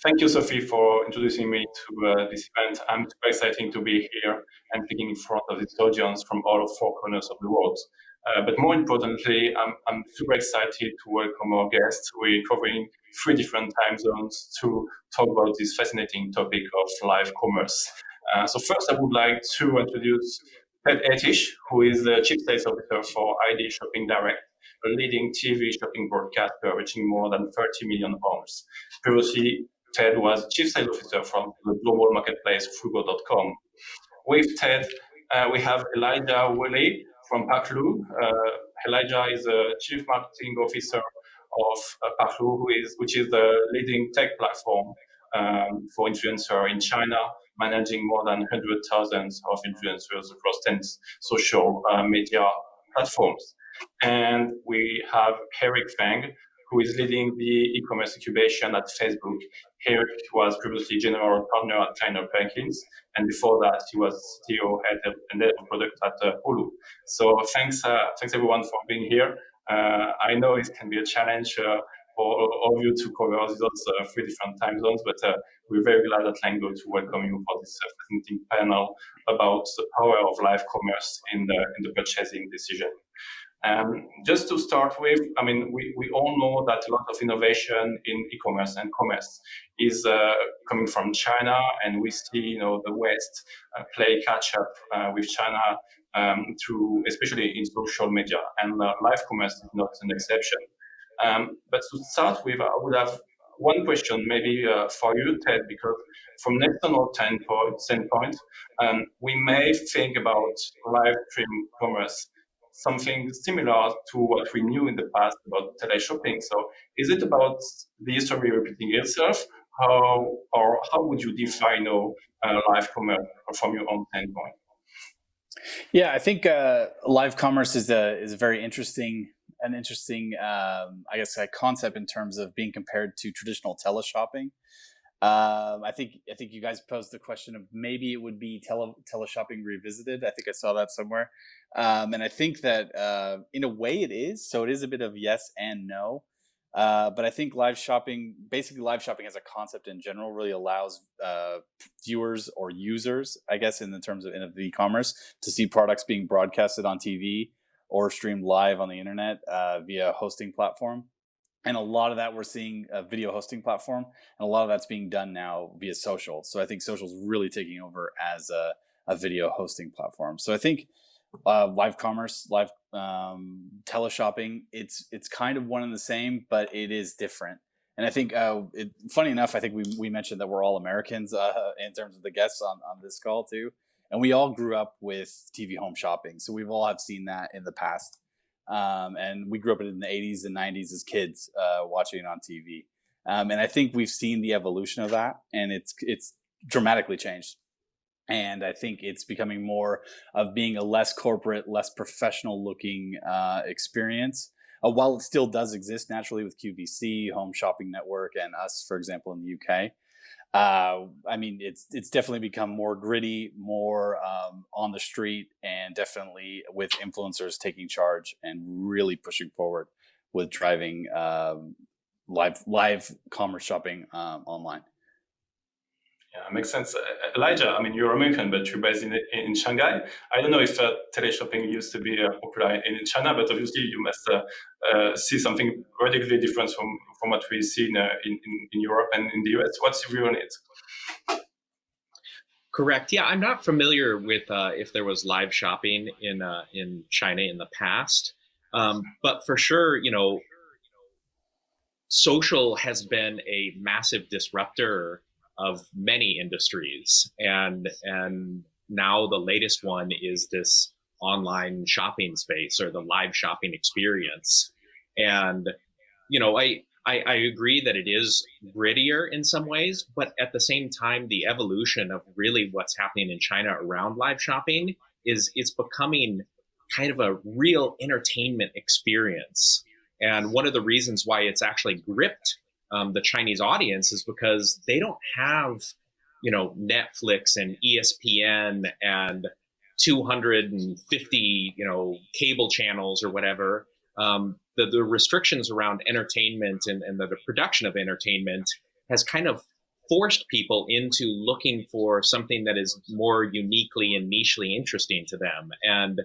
Thank you, Sophie, for introducing me to this event. I'm super excited to be here and speaking in front of this audience from all four corners of the world. But more importantly, I'm super excited to welcome our guests. We're covering 3 different time zones to talk about this fascinating topic of live commerce. So first, I would like to introduce Hettich, who is the Chief Sales Officer for ID Shopping Direct, a leading TV shopping broadcaster reaching more than 30 million homes. Previously, Ted was Chief Sales Officer from the global marketplace Frugo.com. With Ted, we have Elijah Whaley from PARKLU. Elijah is the Chief Marketing Officer of PARKLU, which is the leading tech platform for influencers in China, managing more than 100,000 of influencers across 10 social media platforms. And we have Eric Feng, who is leading the e-commerce incubation at Facebook. Eric was previously general partner at Kleiner Perkins, and before that, he was CTO head of product at Hulu. So thanks everyone for being here. I know it can be a challenge for all of you to cover those 3 different time zones, but we're very glad at Lengow to welcome you for this fascinating panel about the power of live commerce in the purchasing decision. Just to start with, I mean, we all know that a lot of innovation in e-commerce and commerce is coming from China, and we see, the West play catch up with China through, especially in social media, and live commerce is not an exception. But to start with, I would have one question maybe for you, Ted, because from an external standpoint, we may think about live stream commerce something similar to what we knew in the past about teleshopping. So is it about the history repeating itself? How would you define live commerce from your own standpoint? Yeah, I think live commerce is a very interesting, I guess, a concept in terms of being compared to traditional teleshopping. I think you guys posed the question of maybe it would be teleshopping revisited. I think I saw that somewhere. And I think that in a way it is. So it is a bit of yes and no. But I think live shopping as a concept in general really allows viewers or users, I guess, in the terms of e-commerce, to see products being broadcasted on TV or streamed live on the internet via a hosting platform. And a lot of that we're seeing a video hosting platform, and a lot of that's being done now via social. So I think social is really taking over as a video hosting platform. So I think live commerce, live teleshopping, it's kind of one and the same, but it is different. And I think, funny enough, I think we mentioned that we're all Americans in terms of the guests on this call too. And we all grew up with TV home shopping. So we've all have seen that in the past. And we grew up in the 80s and 90s as kids watching it on TV. And I think we've seen the evolution of that, and it's dramatically changed. And I think it's becoming more of being a less corporate, less professional looking experience. While it still does exist naturally with QVC, Home Shopping Network, and us, for example, in the UK. I mean, it's definitely become more gritty, more on the street, and definitely with influencers taking charge and really pushing forward with driving live commerce shopping online. Yeah, makes sense. Elijah, I mean, you're American, but you're based in Shanghai. I don't know if teleshopping used to be popular in China, but obviously you must see something radically different from what we see in Europe and in the US. What's your view on it? Correct. Yeah, I'm not familiar with if there was live shopping in China in the past, but for sure, social has been a massive disruptor of many industries, and now the latest one is this online shopping space or the live shopping experience. And I agree that it is grittier in some ways, but at the same time, the evolution of really what's happening in China around live shopping is it's becoming kind of a real entertainment experience. And one of the reasons why it's actually gripped the Chinese audience is because they don't have, Netflix and ESPN and 250, cable channels or whatever. The restrictions around entertainment and the production of entertainment has kind of forced people into looking for something that is more uniquely and nichely interesting to them. And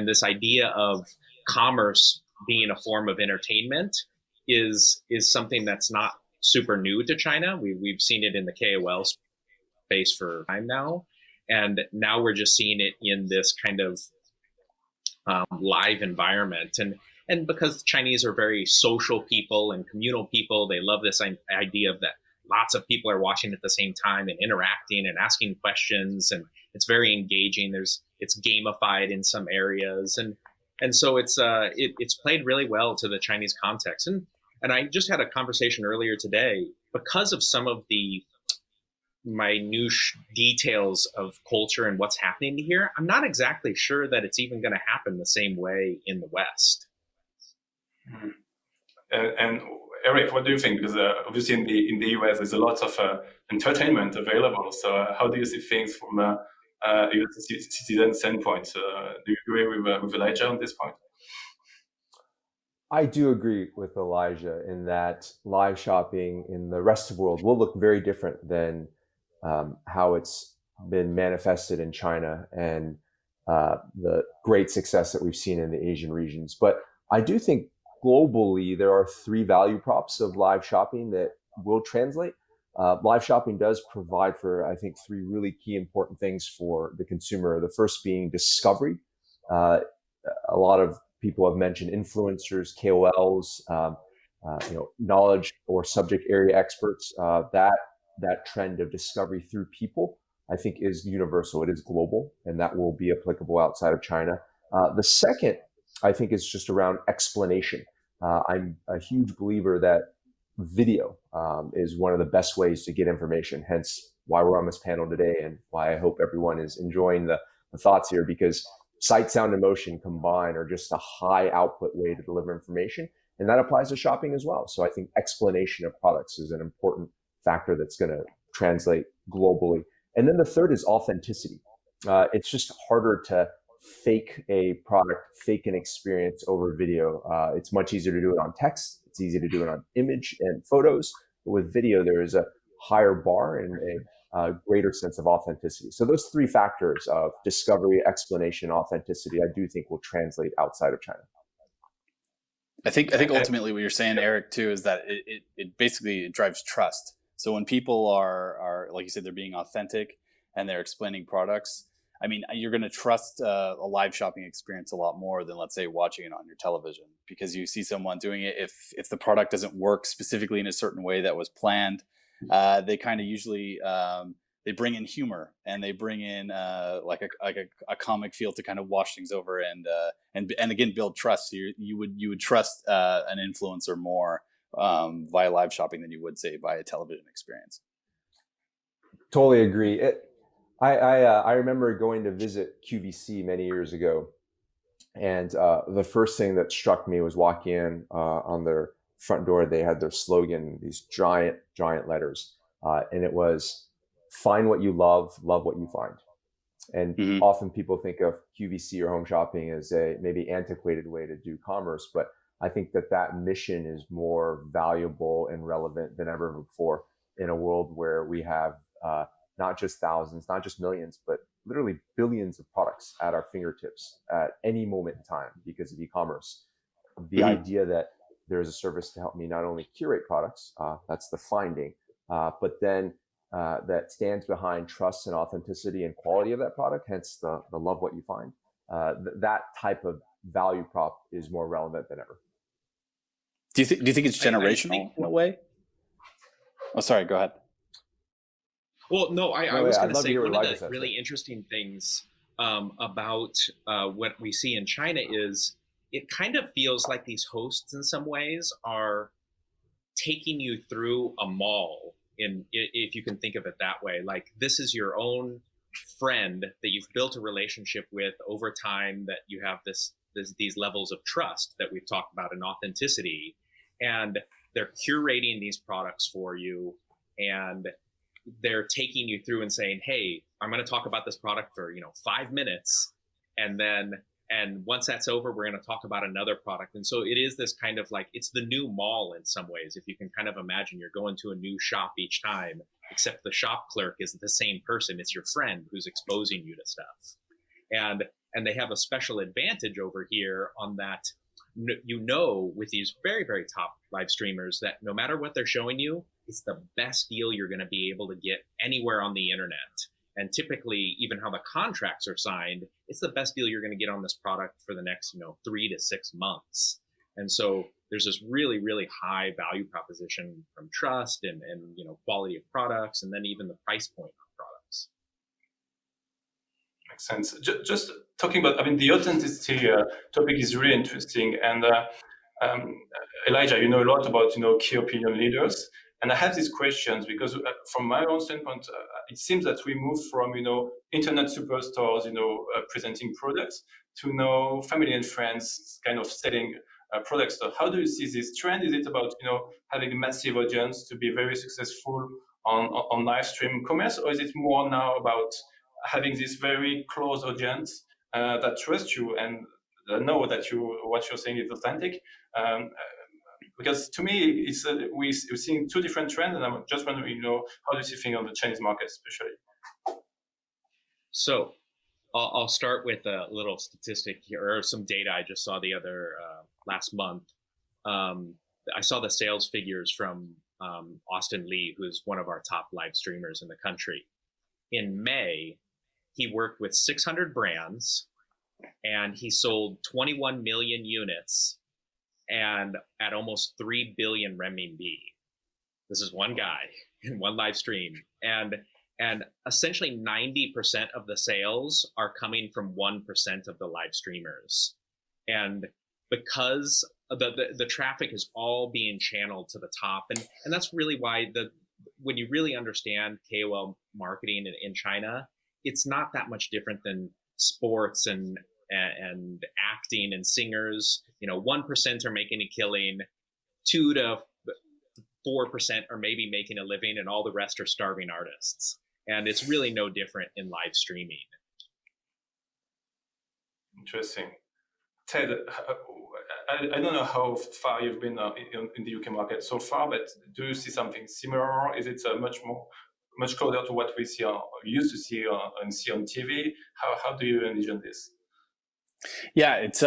this idea of commerce being a form of entertainment is something that's not super new to China. We've seen it in the KOL space for time now. And now we're just seeing it in this kind of live environment. And because Chinese are very social people and communal people, they love this idea of that lots of people are watching at the same time and interacting and asking questions, and it's very engaging. It's gamified in some areas, and so it's played really well to the Chinese context. And I just had a conversation earlier today because of some of the minute details of culture and what's happening here. I'm not exactly sure that it's even going to happen the same way in the West. And Eric, what do you think? Because obviously in the US, there's a lot of entertainment available. So how do you see things from a US citizen standpoint? Do you agree with Elijah on this point? I do agree with Elijah in that live shopping in the rest of the world will look very different than how it's been manifested in China and the great success that we've seen in the Asian regions. But I do think globally, there are three value props of live shopping that will translate. Live shopping does provide for, I think, three really key important things for the consumer. The first being discovery. A lot of people have mentioned influencers, KOLs, knowledge or subject area experts. That trend of discovery through people, I think, is universal. It is global, and that will be applicable outside of China. The second, I think, is just around explanation. I'm a huge believer that video is one of the best ways to get information, hence why we're on this panel today and why I hope everyone is enjoying the thoughts here, because sight, sound, and motion combined are just a high output way to deliver information. And that applies to shopping as well. So I think explanation of products is an important factor that's going to translate globally. And then the third is authenticity. It's just harder to fake a product, fake an experience over video. It's much easier to do it on text. It's easy to do it on image and photos. But with video, there is a higher bar and a greater sense of authenticity. So those three factors of discovery, explanation, authenticity, I do think will translate outside of China. I think ultimately what you're saying, Eric, too, is that it basically drives trust. So when people are like you said, they're being authentic and they're explaining products, I mean, you're going to trust a live shopping experience a lot more than, let's say, watching it on your television, because you see someone doing it. If the product doesn't work specifically in a certain way that was planned, they kind of usually they bring in humor and they bring in like a comic feel to kind of wash things over and again build trust. So you would trust an influencer more via live shopping than you would, say, via television experience. Totally agree. I remember going to visit QVC many years ago, and the first thing that struck me was walking in on their front door. They had their slogan, these giant letters, and it was "Find what you love what you find." And often people think of QVC or home shopping as a maybe antiquated way to do commerce, but I think that mission is more valuable and relevant than ever before in a world where we have not just thousands, not just millions, but literally billions of products at our fingertips at any moment in time because of e-commerce. The idea that there is a service to help me not only curate products, that's the finding, but then that stands behind trust and authenticity and quality of that product, hence the love what you find. That type of value prop is more relevant than ever. Do you think it's generational in a way? Oh, sorry, go ahead. Well, no, I was going to say one of the really interesting things about what we see in China is it kind of feels like these hosts in some ways are taking you through a mall, if you can think of it that way. Like, this is your own friend that you've built a relationship with over time, that you have these levels of trust that we've talked about and authenticity, and they're curating these products for you, and they're taking you through and saying, hey, I'm going to talk about this product for 5 minutes, and once that's over, we're going to talk about another product. And so it is this kind of like, it's the new mall in some ways. If you can kind of imagine, you're going to a new shop each time, except the shop clerk is the same person. It's your friend who's exposing you to stuff. And they have a special advantage over here on that. With these very, very top live streamers, that no matter what they're showing you, it's the best deal you're going to be able to get anywhere on the internet. And typically, even how the contracts are signed, it's the best deal you're going to get on this product for the next 3 to 6 months. And so there's this really, really high value proposition from trust and quality of products, and then even the price point on products. Makes sense. Just talking about, the authenticity topic is really interesting. And Elijah, you know a lot about, key opinion leaders. And I have these questions because from my own standpoint, it seems that we move from, internet superstars, presenting products to family and friends kind of selling products. So how do you see this trend? Is it about, having a massive audience to be very successful on live stream commerce? Or is it more now about having this very close audience that trusts you and know that what you're saying is authentic? Because to me, we're seeing two different trends, and I'm just wondering, how do you see things on the Chinese market, especially? So I'll start with a little statistic here, or some data I just saw the other last month. I saw the sales figures from Austin Lee, who's one of our top live streamers in the country. In May, he worked with 600 brands, and he sold 21 million units and at almost 3 billion renminbi. This is one guy in one live stream. And essentially 90% of the sales are coming from 1% of the live streamers. And because the traffic is all being channeled to the top, and that's really why when you really understand KOL marketing in China, it's not that much different than sports and acting and singers. 1% are making a killing, 2 to 4% are maybe making a living, and all the rest are starving artists. And it's really no different in live streaming. Interesting. Ted, I don't know how far you've been in the UK market so far, but do you see something similar? Is it much closer to what we see used to see and see on TV? How do you envision this? Yeah, it's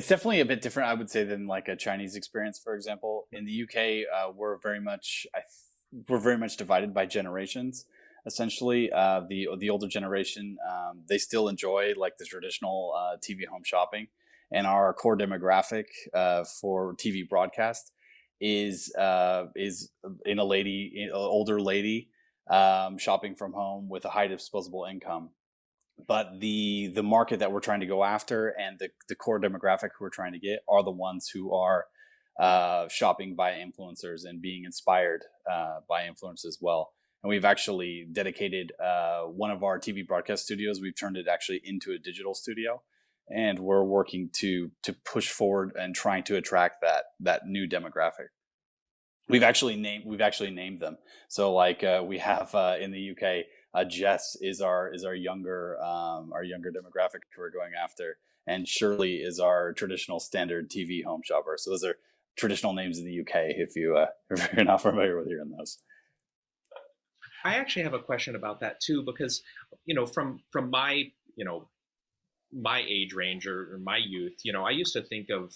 definitely a bit different, I would say, than like a Chinese experience, for example. In the UK, we're very much divided by generations. Essentially, the older generation, they still enjoy like the traditional TV home shopping, and our core demographic for TV broadcast is an older lady shopping from home with a high disposable income. But the market that we're trying to go after and the core demographic who we're trying to get are the ones who are shopping by influencers and being inspired by influencers as well. And we've actually dedicated one of our TV broadcast studios. We've turned it actually into a digital studio, and we're working to push forward and trying to attract that new demographic. We've actually named them. So like we have in the UK, Jess is our younger demographic who we're going after, and Shirley is our traditional standard TV home shopper. So those are traditional names in the UK. If you're not familiar with hearing those. I actually have a question about that too, because from my my age range or my youth, I used to think of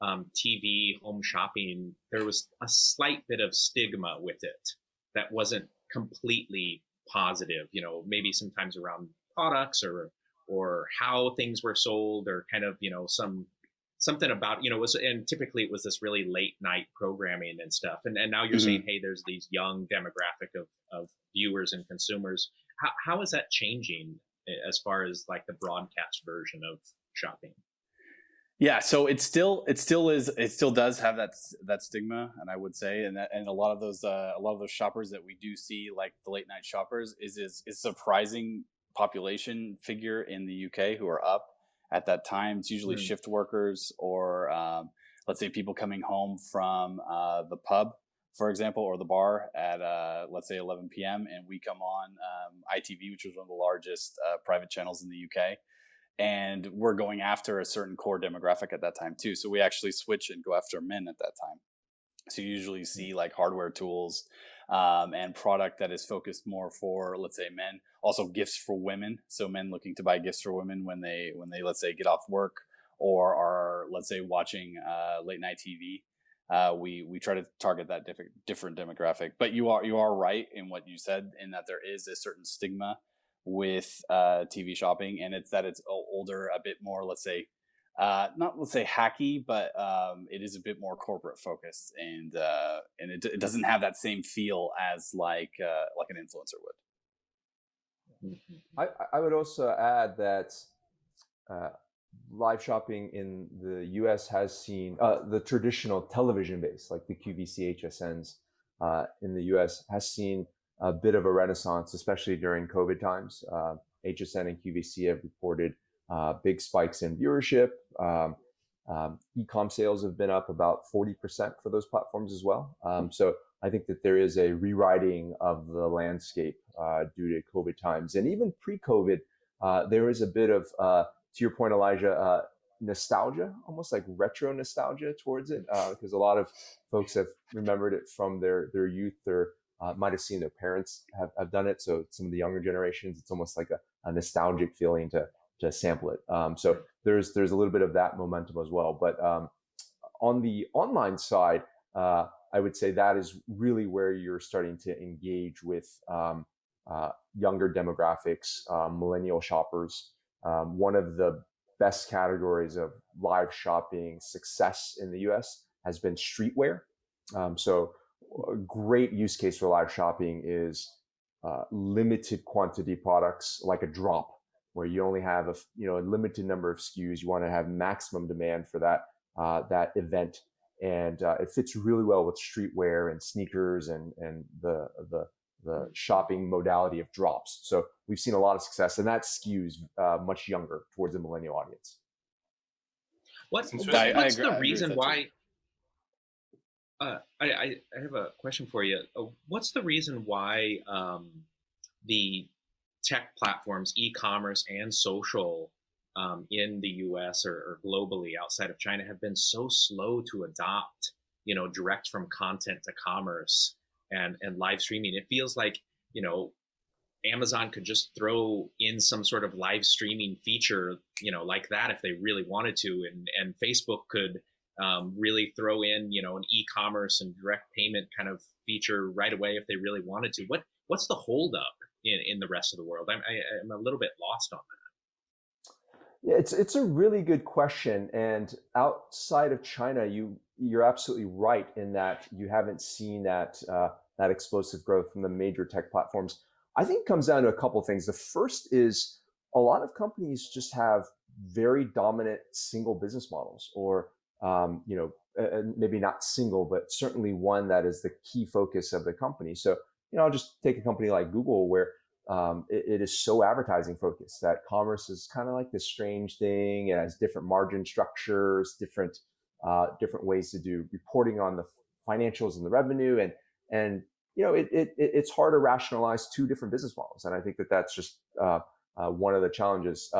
TV home shopping. There was a slight bit of stigma with it that wasn't completely positive. Maybe sometimes around products or how things were sold, or kind of something about and typically it was this really late night programming and stuff. And now you're saying, hey, there's these young demographic of viewers and consumers. How is that changing as far as like the broadcast version of shopping? Yeah, so it still does have that stigma, and I would say, and a lot of those shoppers that we do see, like the late night shoppers, is surprising population figure in the UK who are up at that time. It's usually shift workers or let's say people coming home from the pub, for example, or the bar at let's say 11 p.m. and we come on ITV, which is one of the largest private channels in the UK. And we're going after a certain core demographic at that time too. So we actually switch and go after men at that time. So you usually see like hardware tools and product that is focused more for, let's say, men. Also gifts for women. So men looking to buy gifts for women when they let's say get off work or are, let's say, watching late night TV. We try to target that different demographic. But you are right in what you said, in that there is a certain stigma with TV shopping, and it's that it's older, a bit more, let's say, not let's say hacky, but it is a bit more corporate focused, and it doesn't have that same feel as like an influencer would. I would also add that live shopping in the US has seen the traditional television base, like the QVC HSNs in the US, has seen a bit of a renaissance, especially during COVID times. HSN and QVC have reported big spikes in viewership. E-com sales have been up about 40% for those platforms as well. So I think that there is a rewriting of the landscape due to COVID times. And even pre-COVID, there is a bit of, to your point, Elijah, nostalgia, almost like retro nostalgia towards it, because a lot of folks have remembered it from their youth, or might have seen their parents have done it. So some of the younger generations, it's almost like a nostalgic feeling to sample it. So there's a little bit of that momentum as well. But on the online side, I would say that is really where you're starting to engage with younger demographics, millennial shoppers. One of the best categories of live shopping success in the US has been streetwear. So a great use case for live shopping is limited quantity products, like a drop, where you only have a limited number of SKUs. You want to have maximum demand for that event, and it fits really well with streetwear and sneakers and the shopping modality of drops. So we've seen a lot of success, and that skews much younger towards the millennial audience. What's the reason why? I have a question for you. What's the reason why the tech platforms, e-commerce and social, in the US or globally outside of China have been so slow to adopt, direct from content to commerce and live streaming? It feels like, Amazon could just throw in some sort of live streaming feature, like that if they really wanted to, and Facebook could really throw in, an e-commerce and direct payment kind of feature right away if they really wanted to. What's the holdup in the rest of the world? I'm a little bit lost on that. Yeah, it's a really good question. And outside of China, you're absolutely right in that you haven't seen that explosive growth from the major tech platforms. I think it comes down to a couple of things. The first is a lot of companies just have very dominant single business models, or maybe not single, but certainly one that is the key focus of the company. So I'll just take a company like Google, where it is so advertising focused that commerce is kind of like this strange thing. It has different margin structures, different ways to do reporting on the financials and the revenue, and it's hard to rationalize two different business models. And I think that that's just one of the challenges.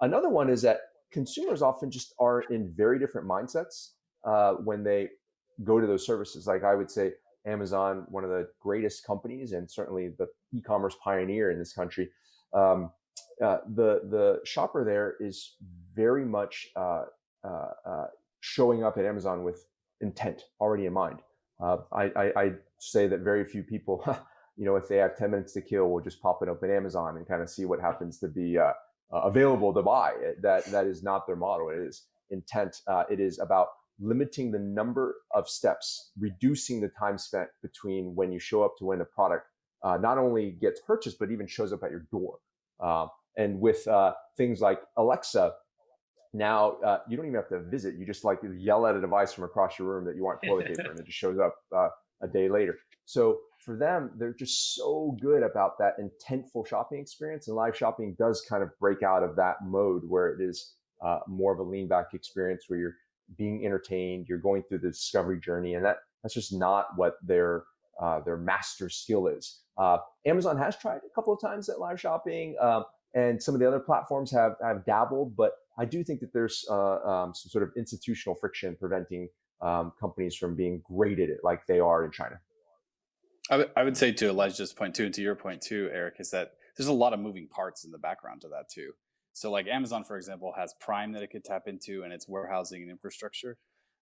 Another one is that consumers often just are in very different mindsets when they go to those services. Like, I would say Amazon, one of the greatest companies and certainly the e-commerce pioneer in this country, the shopper there is very much showing up at Amazon with intent already in mind. I say that very few people, if they have 10 minutes to kill, will just pop it open Amazon and kind of see what happens to be available to buy. That is not their model. It is intent. It is about limiting the number of steps, reducing the time spent between when you show up to when a product not only gets purchased, but even shows up at your door. And with things like Alexa, now you don't even have to visit. You just yell at a device from across your room that you want toilet paper, and it just shows up a day later. So for them, they're just so good about that intentful shopping experience. And live shopping does kind of break out of that mode where it is more of a lean back experience where you're being entertained, you're going through the discovery journey, and that's just not what their master skill is. Amazon has tried a couple of times at live shopping, and some of the other platforms have dabbled, but I do think that there's some sort of institutional friction preventing companies from being great at it like they are in China? I would say to Elijah's point too, and to your point too, Eric, is that there's a lot of moving parts in the background to that too. So like Amazon, for example, has Prime that it could tap into and its warehousing and infrastructure,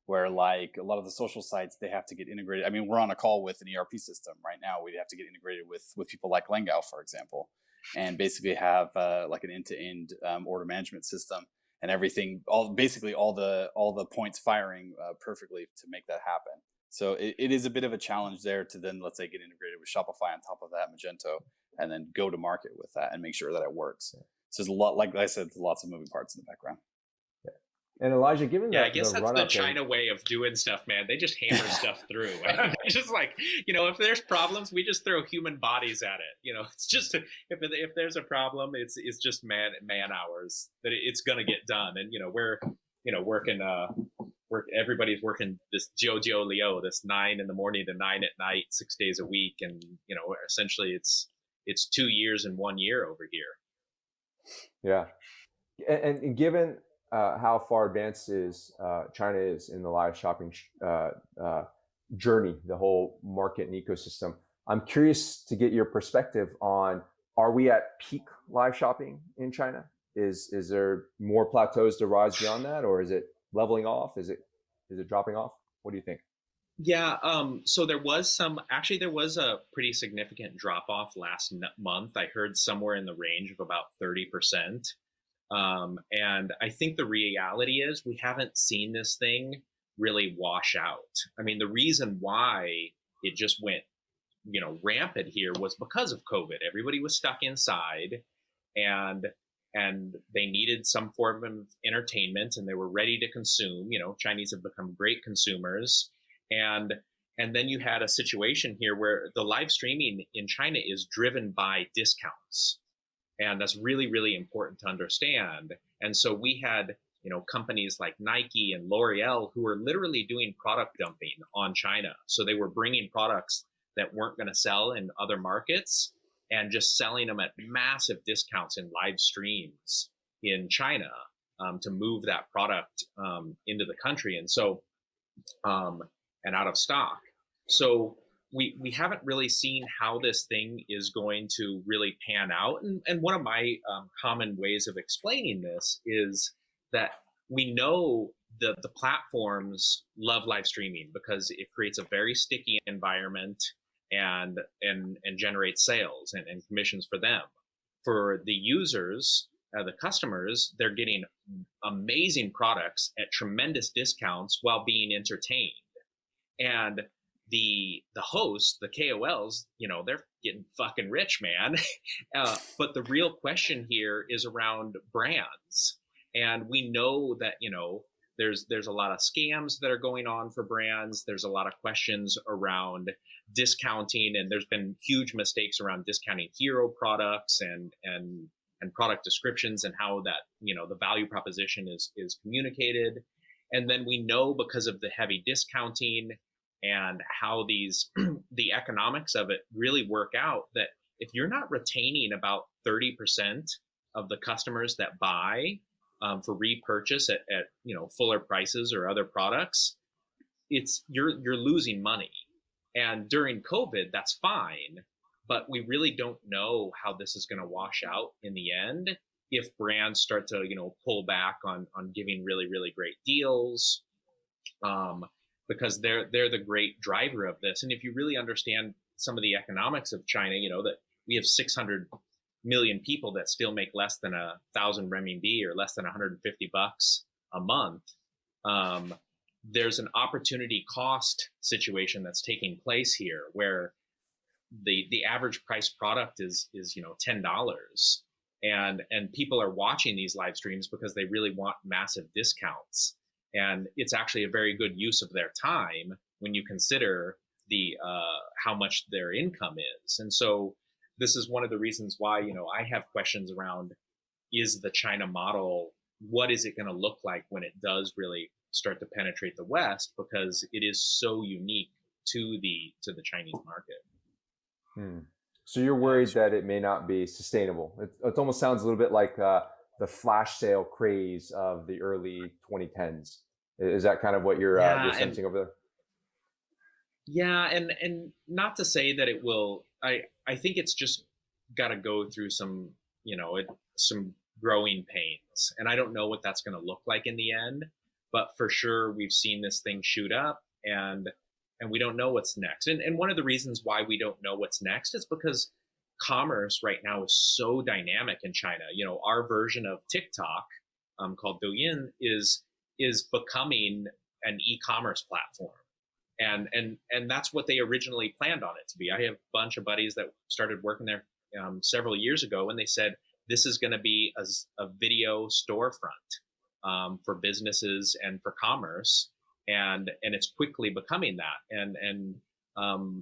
where like a lot of the social sites, they have to get integrated. I mean, we're on a call with an ERP system right now. We'd have to get integrated with people like Lengow, for example, and basically have like an end-to-end order management system and everything, basically all the points firing perfectly to make that happen. So it is a bit of a challenge there to then, let's say, get integrated with Shopify on top of that, Magento, and then go to market with that and make sure that it works. So there's a lot, like I said, lots of moving parts in the background. Yeah. And Elijah, given I guess that's the China way of doing stuff, man. They just hammer stuff through. It's just like, if there's problems, we just throw human bodies at it. It's just if there's a problem, it's just man hours that it's gonna get done. And we're working everybody's working this Jojo Leo, this 9 in the morning to 9 at night, 6 days a week, and essentially it's 2 years and 1 year over here. Yeah, and given how far advanced China is in the live shopping journey, the whole market and ecosystem, I'm curious to get your perspective on: are we at peak live shopping in China? Is there more plateaus to rise beyond that, or is it leveling off? Is it dropping off? What do you think? Yeah, so there was a pretty significant drop off last month. I heard somewhere in the range of about 30%. And I think the reality is we haven't seen this thing really wash out. I mean, the reason why it just went, rampant here was because of COVID. Everybody was stuck inside, and they needed some form of entertainment, and they were ready to consume. Chinese have become great consumers. And then you had a situation here where the live streaming in China is driven by discounts. And that's really, really important to understand. And so we had, companies like Nike and L'Oreal who were literally doing product dumping on China. So they were bringing products that weren't going to sell in other markets and just selling them at massive discounts in live streams in China to move that product into the country. And so, and out of stock. So we haven't really seen how this thing is going to really pan out. And one of my common ways of explaining this is that we know the platforms love live streaming because it creates a very sticky environment and generates sales and commissions for them. For the users, the customers, they're getting amazing products at tremendous discounts while being entertained. And the hosts, the KOLs, they're getting fucking rich, man. But the real question here is around brands. And we know that, there's a lot of scams that are going on for brands. There's a lot of questions around discounting, and there's been huge mistakes around discounting hero products and product descriptions and how that, the value proposition is communicated. And then we know because of the heavy discounting and how the economics of it really work out, that if you're not retaining about 30% of the customers that buy for repurchase at fuller prices or other products, you're losing money. And during COVID, that's fine, but we really don't know how this is going to wash out in the end if brands start to pull back on giving really, really great deals. Because they're the great driver of this. And if you really understand some of the economics of China, that we have 600 million people that still make less than 1,000 renminbi or less than $150 a month. There's an opportunity cost situation that's taking place here where the average price product is $10. And people are watching these live streams because they really want massive discounts. And it's actually a very good use of their time when you consider the how much their income is. And so this is one of the reasons why, I have questions around, is the China model, what is it going to look like when it does really start to penetrate the West? Because it is so unique to the Chinese market. So you're worried that it may not be sustainable. It almost sounds a little bit like the flash sale craze of the early 2010s. Is that kind of what you're sensing over there? Yeah, and not to say that it will. I think it's just got to go through some, some growing pains, and I don't know what that's going to look like in the end. But for sure, we've seen this thing shoot up, and we don't know what's next. And one of the reasons why we don't know what's next is because commerce right now is so dynamic in China. Our version of TikTok, called Douyin, is becoming an e-commerce platform. And that's what they originally planned on it to be. I have a bunch of buddies that started working there several years ago, and they said this is going to be a video storefront for businesses and for commerce, and it's quickly becoming that. And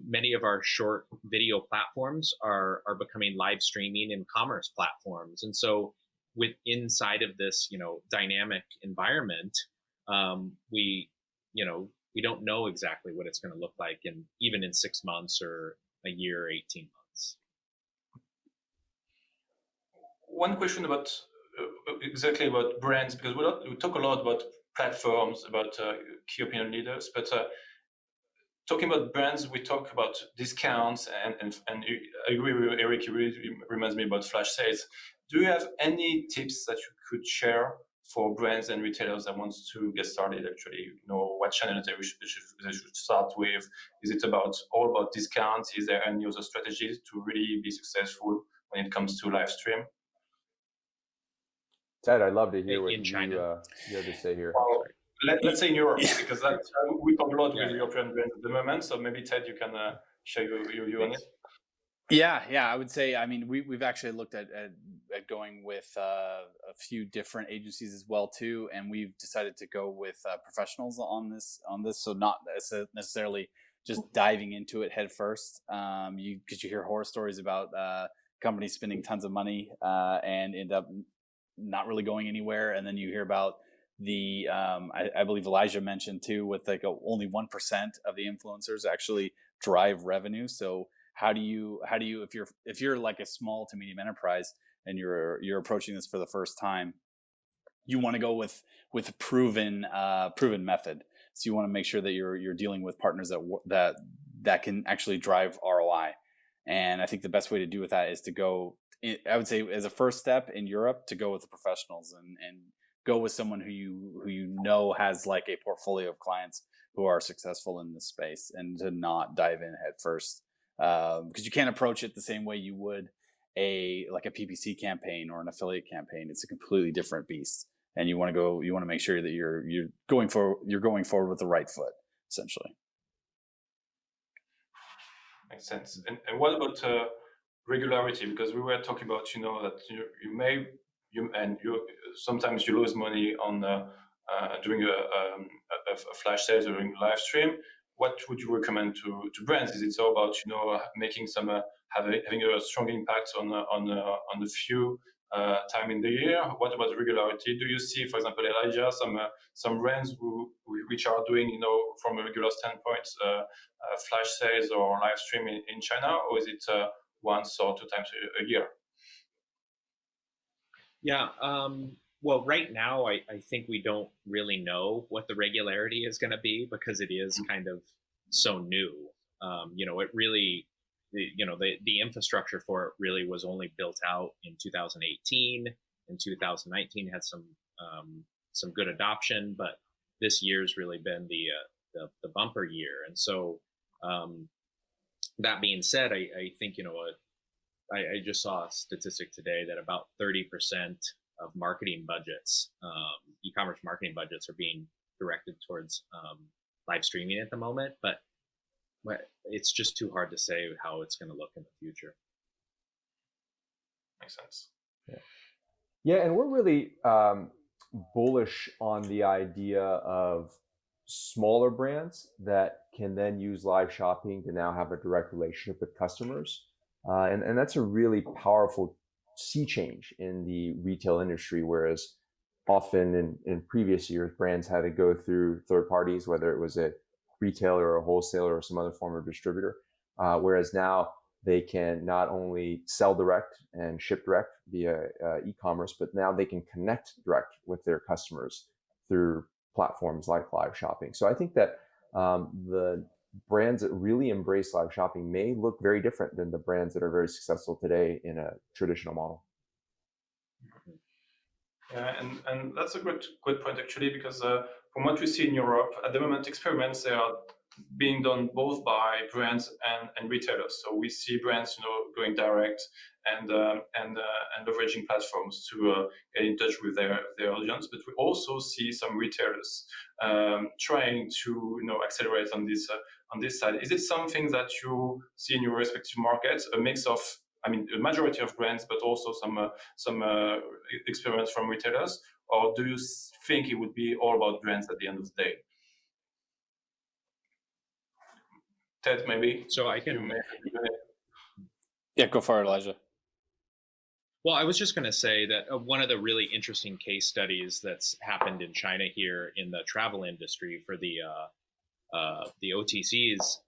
many of our short video platforms are becoming live streaming and commerce platforms. And so, with inside of this, dynamic environment, we don't know exactly what it's going to look like even in 6 months or a year or 18 months. One question about exactly about brands, because we talk a lot about platforms, about key opinion leaders, but talking about brands, we talk about discounts, and I agree with Eric. It really reminds me about flash sales. Do you have any tips that you could share for brands and retailers that want to get started? Actually, what channels they should start with? Is it all about discounts? Is there any other strategies to really be successful when it comes to live stream? Ted, I'd love to hear what in China. you have to say here. Well, let's say in Europe, because we talk a lot with European brands at the moment. So maybe Ted, you can share your view on it. Yeah, I would say, I mean, we've actually looked at going with a few different agencies as well too, and we've decided to go with professionals on this. So not necessarily just diving into it head first. Because you hear horror stories about companies spending tons of money and end up not really going anywhere, and then you hear about the I believe Elijah mentioned too, with like only 1% of the influencers actually drive revenue. So how do you if you're like a small to medium enterprise and you're approaching this for the first time, you want to go with a proven method. So you want to make sure that you're dealing with partners that can actually drive ROI. And I think the best way to do with that is to go, I would say, as a first step in Europe, to go with the professionals and go with someone who you know has like a portfolio of clients who are successful in this space, and to not dive in head first, because you can't approach it the same way you would a PPC campaign or an affiliate campaign. It's a completely different beast, and you want to make sure that you're going forward with the right foot, essentially. Makes sense. And what about regularity? Because we were talking about, that sometimes you lose money on doing a flash sales or doing live stream. What would you recommend to brands? Is it all about making some having a strong impact on the few time in the year? What about regularity? Do you see, for example, Elijah, some brands which are doing from a regular standpoint flash sales or live stream in China, or is it once or 2 times a year? Yeah. Well, right now, I think we don't really know what the regularity is going to be, because it is kind of so new. It really, the infrastructure for it really was only built out in 2018. And 2019 had some good adoption, but this year's really been the bumper year. And so, that being said, I think, I just saw a statistic today that about 30% of marketing budgets, e-commerce marketing budgets, are being directed towards live streaming at the moment. But it's just too hard to say how it's going to look in the future. Makes sense. Yeah, and we're really bullish on the idea of smaller brands that can then use live shopping to now have a direct relationship with customers. And that's a really powerful sea change in the retail industry, whereas often in previous years, brands had to go through third parties, whether it was a retailer or a wholesaler or some other form of distributor, whereas now they can not only sell direct and ship direct via e-commerce, but now they can connect direct with their customers through platforms like live shopping. So I think that the brands that really embrace live shopping may look very different than the brands that are very successful today in a traditional model. Yeah, and that's a good point actually, because from what we see in Europe at the moment, experiments they are being done both by brands and retailers. So we see brands, going direct and leveraging platforms to get in touch with their audience. But we also see some retailers trying to accelerate on this side. Is it something that you see in your respective markets? A mix of, a majority of brands, but also some experience from retailers, or do you think it would be all about brands at the end of the day? Ted, maybe. So I can. Yeah, go for it, Elijah. Well, I was just going to say that one of the really interesting case studies that's happened in China here in the travel industry for the OTCs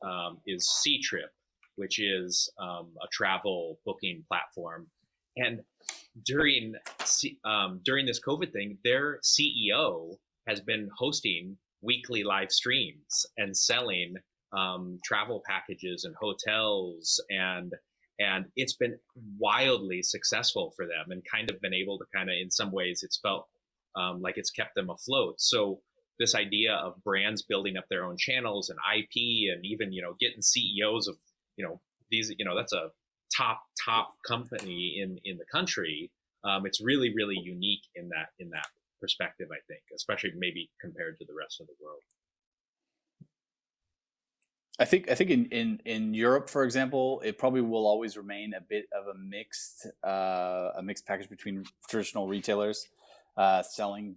is Ctrip, which is a travel booking platform. And during this COVID thing, their CEO has been hosting weekly live streams and selling travel packages and hotels, and it's been wildly successful for them, and kind of been able to in some ways it's felt like it's kept them afloat. So this idea of brands building up their own channels and IP, and even getting CEOs of these, that's a top company in the country. It's really, really unique in that perspective, I think, especially maybe compared to the rest of the world. I think in Europe, for example, it probably will always remain a bit of a mixed package between traditional retailers selling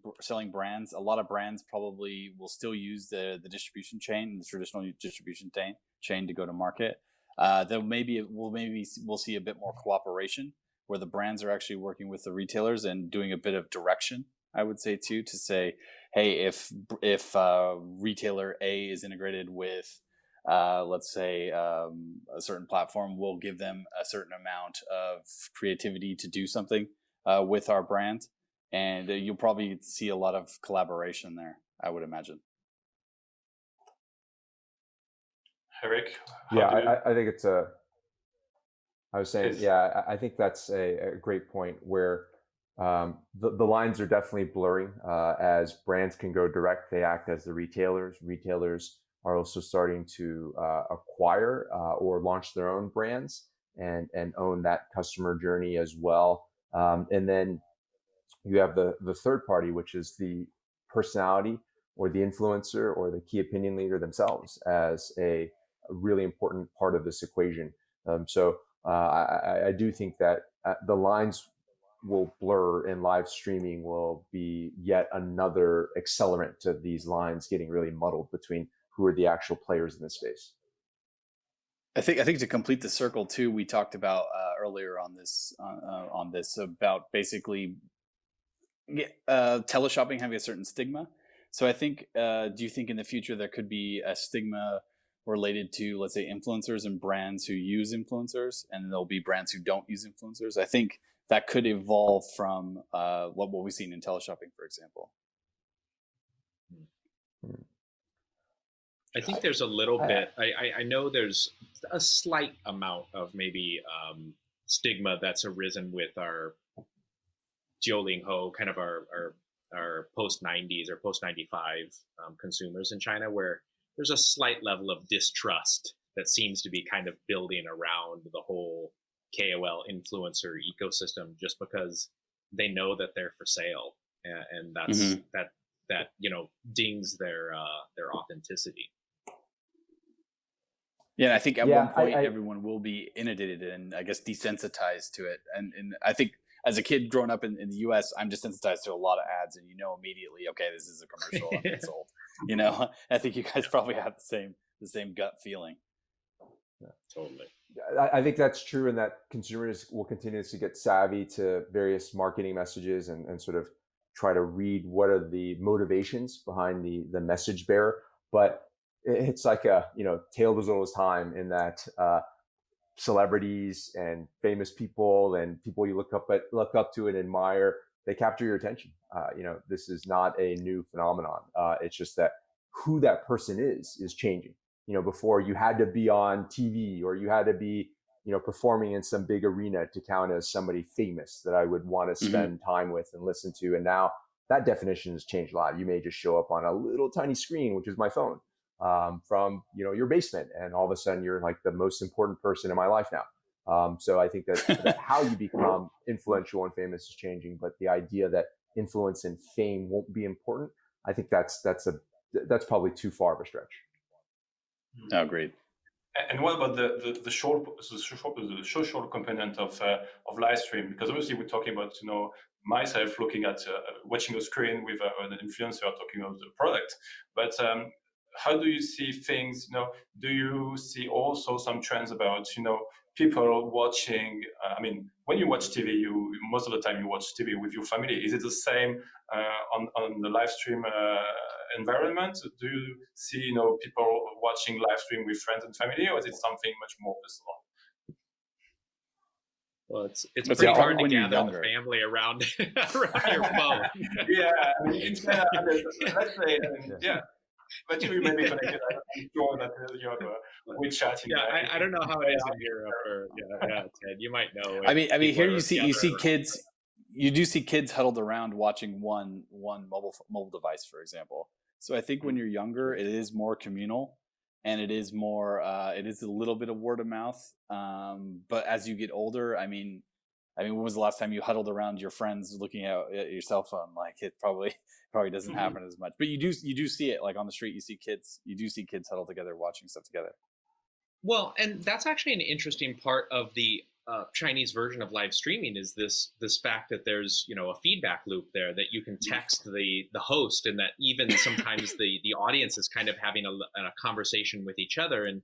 brands. A lot of brands probably will still use the distribution chain, the traditional distribution chain to go to market. We'll see a bit more cooperation where the brands are actually working with the retailers and doing a bit of direction, I would say too, to say, hey, if retailer A is integrated with let's say a certain platform, we'll give them a certain amount of creativity to do something with our brand, and you'll probably see a lot of collaboration there, I would imagine. Eric? I think it's I think that's a great point where the lines are definitely blurring as brands can go direct. They act as the retailers. Retailers are also starting to acquire or launch their own brands and own that customer journey as well. And then you have the third party, which is the personality or the influencer or the key opinion leader themselves as a really important part of this equation. So I do think that the lines will blur, and live streaming will be yet another accelerant to these lines getting really muddled between who are the actual players in this space. I think to complete the circle too, we talked about earlier on this about basically teleshopping having a certain stigma. So I think, do you think in the future there could be a stigma related to, let's say, influencers and brands who use influencers, and there'll be brands who don't use influencers? I think that could evolve from what we've seen in teleshopping, for example. I think there's a little bit, I know there's a slight amount of maybe stigma that's arisen with our Jiulingho, kind of our post-90s or post-95 consumers in China, where there's a slight level of distrust that seems to be kind of building around the whole KOL influencer ecosystem, just because they know that they're for sale, and that's that dings their authenticity. Yeah, I think at one point everyone will be inundated and I guess desensitized to it. And I think as a kid growing up in the US, I'm desensitized to a lot of ads, and immediately, okay, this is a commercial, I'm being sold. I think you guys probably have the same gut feeling. Yeah, totally. I think that's true, and that consumers will continue to get savvy to various marketing messages and sort of try to read what are the motivations behind the message bearer. But it's like a tale as old as time, in that celebrities and famous people and people you look up to and admire they capture your attention. This is not a new phenomenon. It's just that who that person is changing. Before you had to be on TV, or you had to be, performing in some big arena to count as somebody famous that I would want to spend time with and listen to. And now that definition has changed a lot. You may just show up on a little tiny screen, which is my phone, from your basement, and all of a sudden you're like the most important person in my life now. So I think that how you become influential and famous is changing, but the idea that influence and fame won't be important, I think that's probably too far of a stretch. Oh, great. And what about the social component of live stream? Because obviously we're talking about myself looking at watching a screen with an influencer talking about the product, but how do you see things? Do you see also some trends about people watching? When you watch TV, most of the time you watch TV with your family. Is it the same on the live stream environment? Do you see people watching live stream with friends and family, or is it something much more personal? Well, it's pretty hard to gather the family around your phone. Yeah, it's let's say, yeah. But you may be connected. I'm sure that you have a WeChat. I don't know how it is in Europe, or Ted, you might know. I mean, here you see kids. You do see kids huddled around watching one mobile device, for example. So I think when you're younger, it is more communal, and it is more. It is a little bit of word of mouth. But as you get older, I mean, when was the last time you huddled around your friends looking at your cell phone? Like, it probably doesn't happen as much. But you do see it, like on the street. You do see kids huddled together watching stuff together. Well, and that's actually an interesting part of the Chinese version of live streaming, is this fact that there's a feedback loop there, that you can text the host, and that even sometimes the audience is kind of having a conversation with each other, and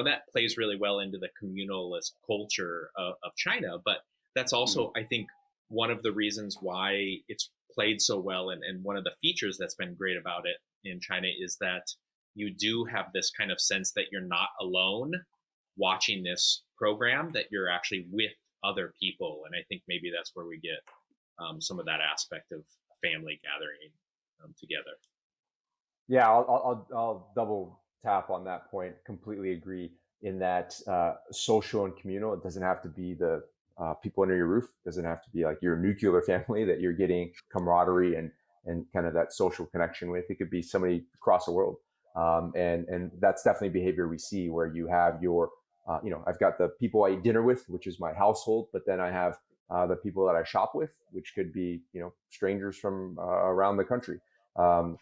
that plays really well into the communalist culture of China. But that's also, I think, one of the reasons why it's played so well, and one of the features that's been great about it in China is that you do have this kind of sense that you're not alone watching this program, that you're actually with other people. And I think maybe that's where we get some of that aspect of family gathering together. Yeah, I'll double tap on that point. Completely agree in that social and communal. It doesn't have to be the people under your roof. It doesn't have to be like your nuclear family that you're getting camaraderie and kind of that social connection with. It could be somebody across the world. And that's definitely behavior we see, where you have your, I've got the people I eat dinner with, which is my household, but then I have the people that I shop with, which could be, strangers from around the country. The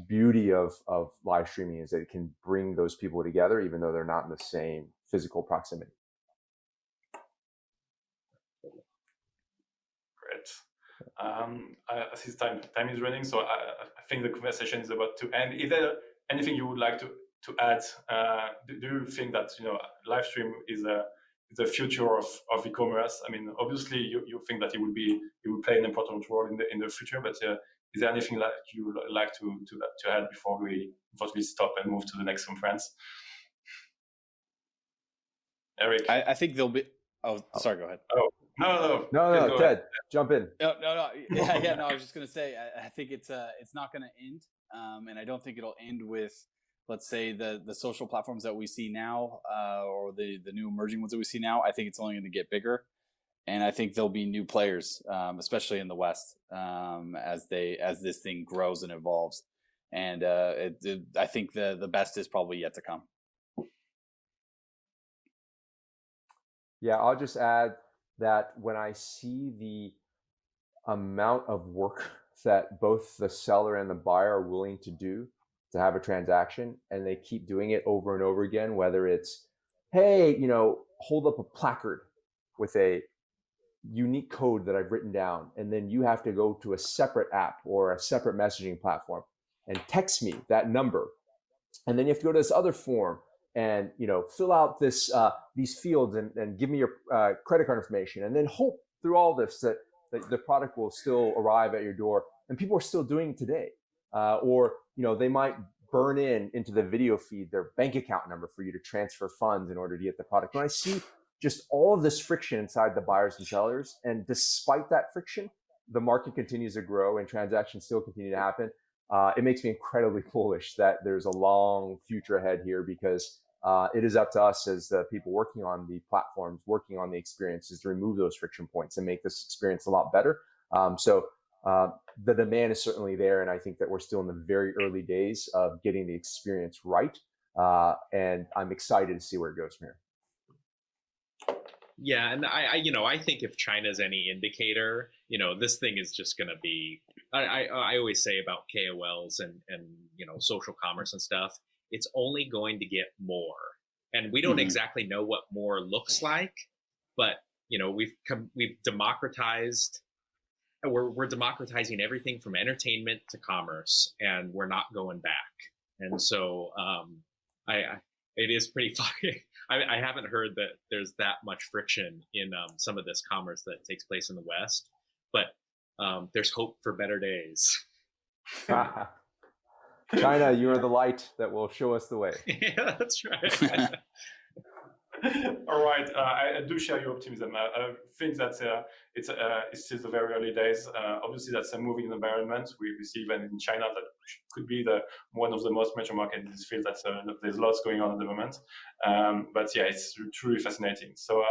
beauty of live streaming is that it can bring those people together, even though they're not in the same physical proximity. Great. I see time is running, so I think the conversation is about to end. Is there anything you would like to add? Do you think that live stream is the future of e-commerce? I mean, obviously you think that it will play an important role in the future, but is there anything that you would like to add before we stop and move to the next conference? Eric, I think there'll be. Oh, sorry. Go ahead. Oh. No, Ted, jump in. No. Yeah, no. I was just gonna say, I think it's not gonna end, and I don't think it'll end with, let's say, the social platforms that we see now, or the new emerging ones that we see now. I think it's only going to get bigger, and I think there'll be new players, especially in the West, as this thing grows and evolves. And I think the best is probably yet to come. Yeah, I'll just add that when I see the amount of work that both the seller and the buyer are willing to do to have a transaction, and they keep doing it over and over again, whether it's, hey, hold up a placard with a unique code that I've written down, and then you have to go to a separate app or a separate messaging platform and text me that number. And then you have to go to this other form and fill out these fields and give me your credit card information, and then hope through all this that the product will still arrive at your door. And people are still doing it today, or they might burn into the video feed their bank account number for you to transfer funds in order to get the product. When I see just all of this friction inside the buyers and sellers. And despite that friction, the market continues to grow and transactions still continue to happen. It makes me incredibly bullish that there's a long future ahead here, because it is up to us as the people working on the platforms, working on the experiences, to remove those friction points and make this experience a lot better. So the demand is certainly there, and I think that we're still in the very early days of getting the experience right. And I'm excited to see where it goes from here. Yeah, and I think if China's any indicator, this thing is just going to be. I always say about KOLs and social commerce and stuff, it's only going to get more, and we don't exactly know what more looks like, but we've democratized. We're democratizing everything from entertainment to commerce, and we're not going back. And so it is pretty funny. I haven't heard that there's that much friction in some of this commerce that takes place in the West, but there's hope for better days. China, you are the light that will show us the way. Yeah, that's right. All right, I do share your optimism. I think that it's still the very early days. Obviously, that's a moving environment. We see even in China that could be one of the most major markets in this field. There's lots going on at the moment. But yeah, it's truly fascinating. So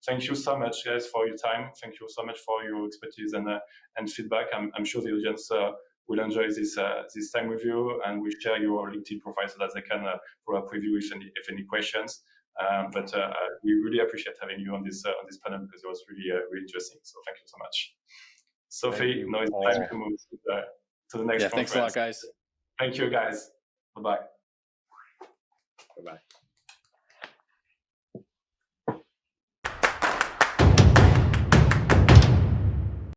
thank you so much, guys, for your time. Thank you so much for your expertise and feedback. I'm sure the audience will enjoy this time with you, and we'll share your LinkedIn profile so that they can follow up with you if any questions. But we really appreciate having you on this panel, because it was really interesting. So thank you so much. Sophie, now it's time to move to the next conference. Thanks a lot, guys. Thank you, guys. Bye-bye. Bye-bye.